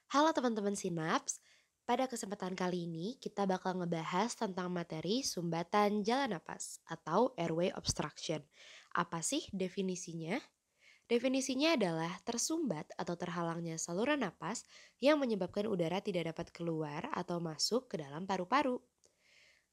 Halo teman-teman Sinaps, pada kesempatan kali ini kita bakal ngebahas tentang materi sumbatan jalan napas atau airway obstruction. Apa sih definisinya? Definisinya adalah tersumbat atau terhalangnya saluran napas yang menyebabkan udara tidak dapat keluar atau masuk ke dalam paru-paru.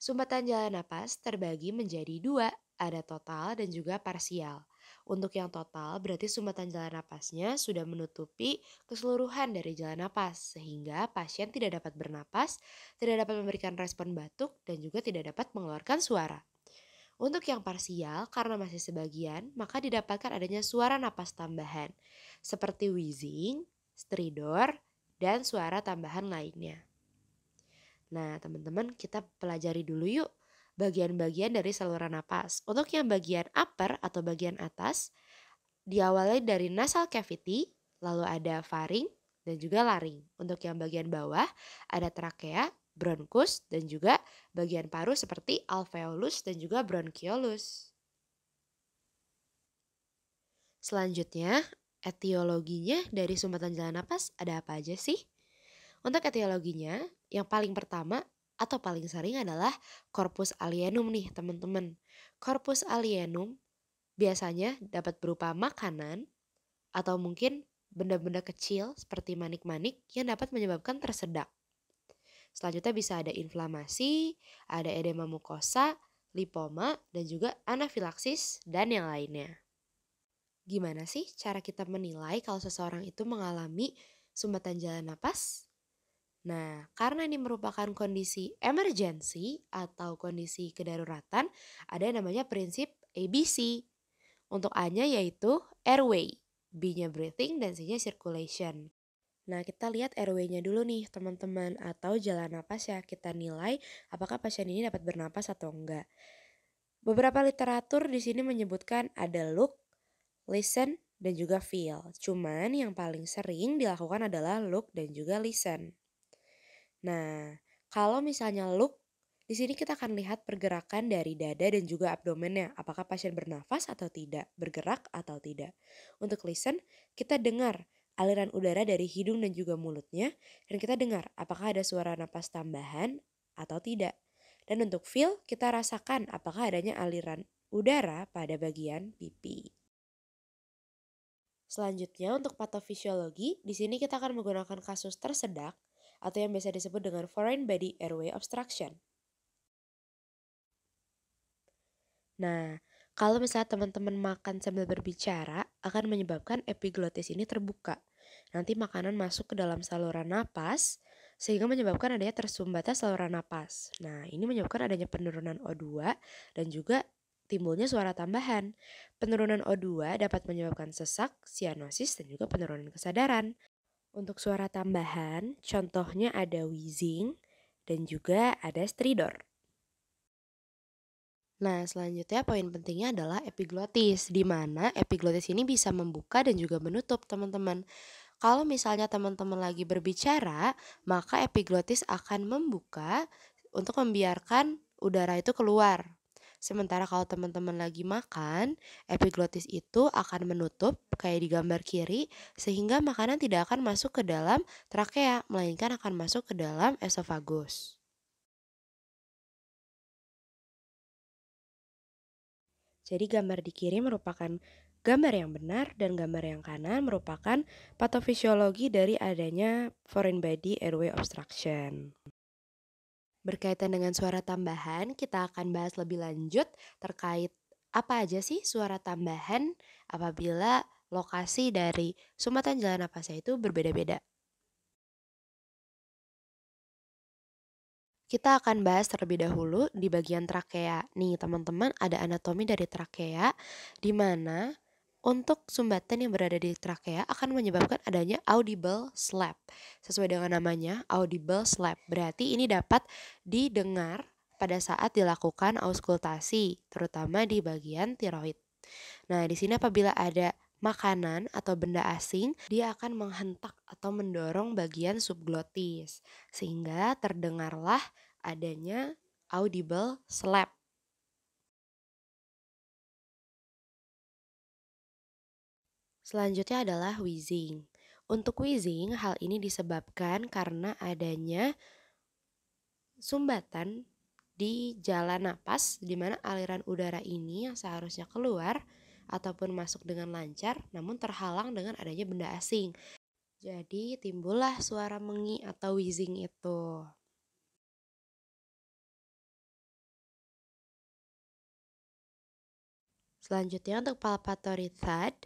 Sumbatan jalan napas terbagi menjadi dua, ada total dan juga parsial. Untuk yang total berarti sumbatan jalan napasnya sudah menutupi keseluruhan dari jalan napas sehingga pasien tidak dapat bernapas, tidak dapat memberikan respon batuk dan juga tidak dapat mengeluarkan suara. Untuk yang parsial karena masih sebagian maka didapatkan adanya suara napas tambahan seperti wheezing, stridor, dan suara tambahan lainnya. Nah, teman-teman, kita pelajari dulu yuk bagian-bagian dari saluran napas. Untuk yang bagian upper atau bagian atas, diawali dari nasal cavity, lalu ada faring dan juga laring. Untuk yang bagian bawah, ada trakea, bronchus, dan juga bagian paru seperti alveolus dan juga bronchiolus. Selanjutnya, etiologinya dari sumbatan jalan napas ada apa aja sih? Untuk etiologinya, yang paling pertama atau paling sering adalah corpus alienum nih teman-teman. Corpus alienum biasanya dapat berupa makanan atau mungkin benda-benda kecil seperti manik-manik yang dapat menyebabkan tersedak. Selanjutnya bisa ada inflamasi, ada edema mukosa, lipoma, dan juga anafilaksis dan yang lainnya. Gimana sih cara kita menilai kalau seseorang itu mengalami sumbatan jalan napas? Nah, karena ini merupakan kondisi emergency atau kondisi kedaruratan, ada yang namanya prinsip ABC. Untuk A-nya yaitu airway, B-nya breathing, dan C-nya circulation. Nah, kita lihat airway-nya dulu nih teman-teman, atau jalan napas ya. Kita nilai apakah pasien ini dapat bernapas atau enggak. Beberapa literatur di sini menyebutkan ada look, listen, dan juga feel. Cuman yang paling sering dilakukan adalah look dan juga listen. Nah, kalau misalnya look, di sini kita akan lihat pergerakan dari dada dan juga abdomennya. Apakah pasien bernafas atau tidak, bergerak atau tidak. Untuk listen, kita dengar aliran udara dari hidung dan juga mulutnya. Dan kita dengar apakah ada suara napas tambahan atau tidak. Dan untuk feel, kita rasakan apakah adanya aliran udara pada bagian pipi. Selanjutnya untuk patofisiologi, di sini kita akan menggunakan kasus tersedak atau yang biasa disebut dengan foreign body airway obstruction. Nah, kalau misalnya teman-teman makan sambil berbicara akan menyebabkan epiglotis ini terbuka. Nanti makanan masuk ke dalam saluran napas sehingga menyebabkan adanya tersumbatnya saluran napas. Nah, ini menyebabkan adanya penurunan O2 dan juga timbulnya suara tambahan. Penurunan O2 dapat menyebabkan sesak, sianosis, dan juga penurunan kesadaran. Untuk suara tambahan, contohnya ada wheezing dan juga ada stridor. Nah, selanjutnya poin pentingnya adalah epiglotis, di mana epiglotis ini bisa membuka dan juga menutup, teman-teman. Kalau misalnya teman-teman lagi berbicara, maka epiglotis akan membuka untuk membiarkan udara itu keluar. Sementara kalau teman-teman lagi makan, epiglotis itu akan menutup kayak di gambar kiri sehingga makanan tidak akan masuk ke dalam trakea, melainkan akan masuk ke dalam esofagus. Jadi gambar di kiri merupakan gambar yang benar dan gambar yang kanan merupakan patofisiologi dari adanya foreign body airway obstruction. Berkaitan dengan suara tambahan, kita akan bahas lebih lanjut terkait apa aja sih suara tambahan apabila lokasi dari sumbatan jalan napasnya itu berbeda-beda. Kita akan bahas terlebih dahulu di bagian trakea. Nih teman-teman, ada anatomi dari trakea di mana untuk sumbatan yang berada di trakea akan menyebabkan adanya audible slap. Sesuai dengan namanya, audible slap. Berarti ini dapat didengar pada saat dilakukan auskultasi, terutama di bagian tiroid. Nah, di sini apabila ada makanan atau benda asing, dia akan menghentak atau mendorong bagian subglotis sehingga terdengarlah adanya audible slap. Selanjutnya adalah wheezing. Untuk wheezing, hal ini disebabkan karena adanya sumbatan di jalan napas di mana aliran udara ini yang seharusnya keluar ataupun masuk dengan lancar namun terhalang dengan adanya benda asing. Jadi timbullah suara mengi atau wheezing itu. Selanjutnya untuk palpatory thud,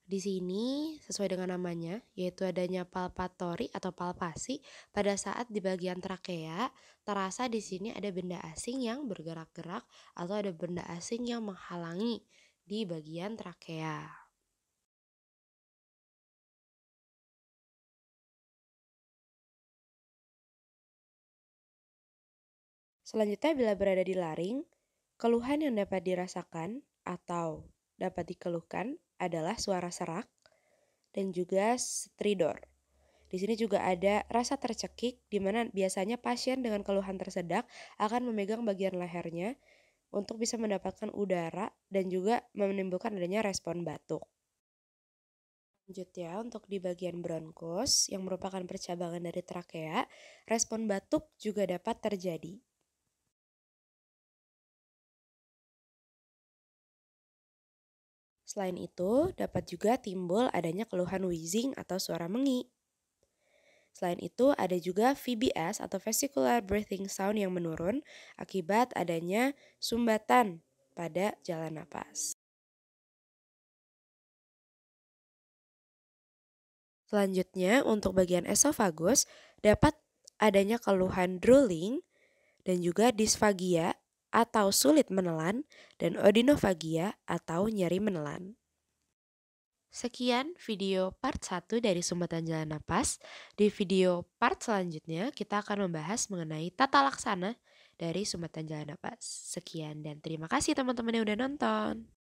di sini sesuai dengan namanya, yaitu adanya palpatory atau palpasi pada saat di bagian trakea terasa di sini ada benda asing yang bergerak-gerak atau ada benda asing yang menghalangi di bagian trakea. Selanjutnya bila berada di laring, keluhan yang dapat dirasakan atau dapat dikeluhkan adalah suara serak dan juga stridor. Di sini juga ada rasa tercekik di mana biasanya pasien dengan keluhan tersedak akan memegang bagian lehernya untuk bisa mendapatkan udara dan juga menimbulkan adanya respon batuk. Selanjutnya untuk di bagian bronkus yang merupakan percabangan dari trakea, respon batuk juga dapat terjadi. Selain itu, dapat juga timbul adanya keluhan wheezing atau suara mengi. Selain itu, ada juga VBS atau Vesicular Breathing Sound yang menurun akibat adanya sumbatan pada jalan napas. Selanjutnya, untuk bagian esofagus, dapat adanya keluhan drooling dan juga disfagia atau sulit menelan dan odinofagia atau nyeri menelan. Sekian video part 1 dari sumbatan jalan napas. Di video part selanjutnya kita akan membahas mengenai tata laksana dari sumbatan jalan napas. Sekian dan terima kasih teman-teman yang udah nonton.